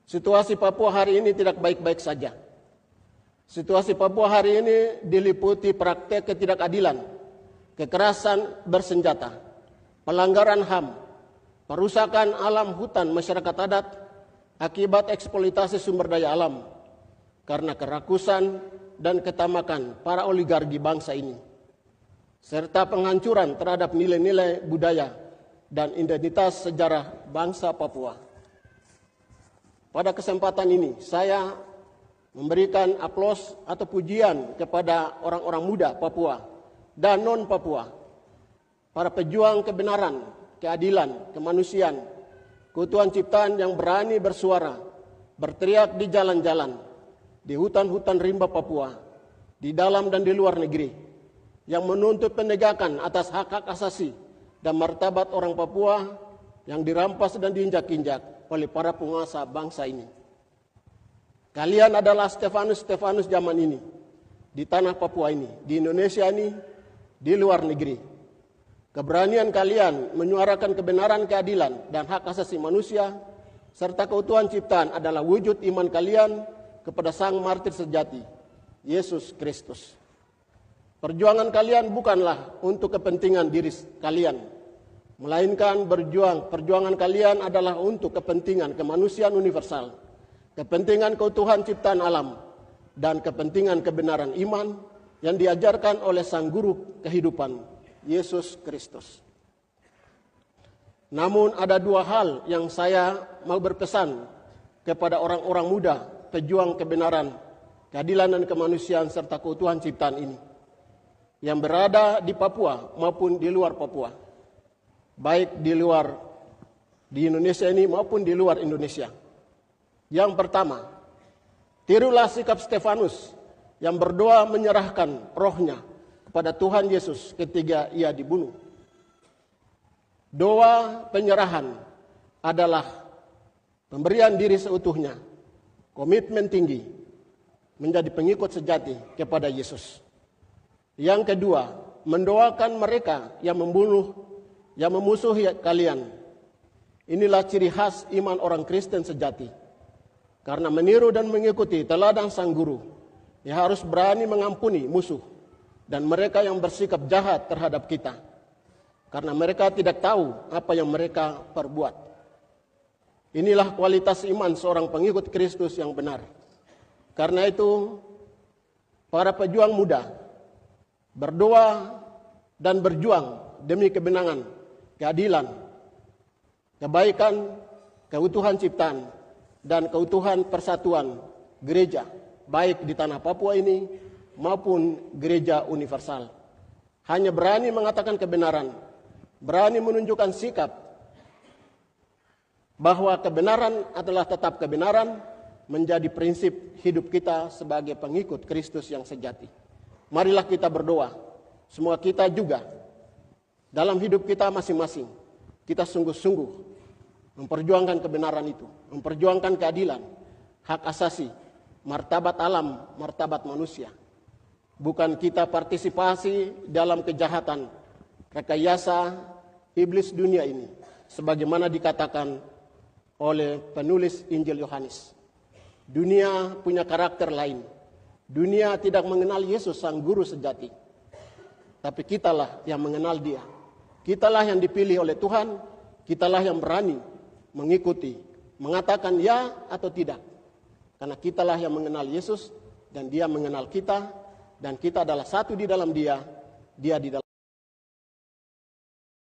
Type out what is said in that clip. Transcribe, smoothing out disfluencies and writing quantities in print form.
Situasi Papua hari ini tidak baik-baik saja. Situasi Papua hari ini diliputi praktek ketidakadilan, kekerasan bersenjata, pelanggaran HAM, perusakan alam hutan masyarakat adat akibat eksploitasi sumber daya alam karena kerakusan dan ketamakan para oligarki bangsa ini, serta penghancuran terhadap nilai-nilai budaya dan identitas sejarah bangsa Papua. Pada kesempatan ini, saya memberikan aplaus atau pujian kepada orang-orang muda Papua dan non-Papua, para pejuang kebenaran, keadilan, kemanusiaan, keutuhan ciptaan yang berani bersuara, berteriak di jalan-jalan, di hutan-hutan rimba Papua, di dalam dan di luar negeri, yang menuntut penegakan atas hak-hak asasi dan martabat orang Papua yang dirampas dan diinjak-injak oleh para penguasa bangsa ini. Kalian adalah Stefanus zaman ini, di tanah Papua ini, di Indonesia ini, di luar negeri. Keberanian kalian menyuarakan kebenaran, keadilan, dan hak asasi manusia, serta keutuhan ciptaan adalah wujud iman kalian kepada Sang Martir sejati, Yesus Kristus. Perjuangan kalian bukanlah untuk kepentingan diri kalian, melainkan perjuangan kalian adalah untuk kepentingan kemanusiaan universal, kepentingan keutuhan ciptaan alam, dan kepentingan kebenaran iman yang diajarkan oleh Sang Guru kehidupan, Yesus Kristus. Namun ada dua hal yang saya mau berpesan kepada orang-orang muda, pejuang kebenaran, keadilan dan kemanusiaan serta keutuhan ciptaan ini, yang berada di Papua maupun di luar Papua, baik di Indonesia ini maupun di luar Indonesia. Yang pertama, tirulah sikap Stefanus yang berdoa menyerahkan rohnya kepada Tuhan Yesus ketika ia dibunuh. Doa penyerahan adalah pemberian diri seutuhnya, komitmen tinggi, menjadi pengikut sejati kepada Yesus. Yang kedua, mendoakan mereka yang memusuhi kalian. Inilah ciri khas iman orang Kristen sejati. Karena meniru dan mengikuti teladan Sang Guru, ia harus berani mengampuni musuh dan mereka yang bersikap jahat terhadap kita. Karena mereka tidak tahu apa yang mereka perbuat. Inilah kualitas iman seorang pengikut Kristus yang benar. Karena itu, para pejuang muda berdoa dan berjuang demi kebenaran, keadilan, kebaikan, keutuhan ciptaan, dan keutuhan persatuan gereja, baik di tanah Papua ini maupun gereja universal. Hanya berani mengatakan kebenaran, berani menunjukkan sikap bahwa kebenaran adalah tetap kebenaran, menjadi prinsip hidup kita sebagai pengikut Kristus yang sejati. Marilah kita berdoa, semua kita juga, dalam hidup kita masing-masing, kita sungguh-sungguh memperjuangkan kebenaran itu, memperjuangkan keadilan, hak asasi, martabat alam, martabat manusia. Bukan kita partisipasi dalam kejahatan, rekayasa iblis dunia ini, sebagaimana dikatakan oleh penulis Injil Yohanes. Dunia punya karakter lain. Dunia tidak mengenal Yesus Sang Guru sejati. Tapi kitalah yang mengenal Dia. Kitalah yang dipilih oleh Tuhan, kitalah yang berani mengikuti, mengatakan ya atau tidak. Karena kitalah yang mengenal Yesus dan Dia mengenal kita, dan kita adalah satu di dalam Dia, Dia di dalam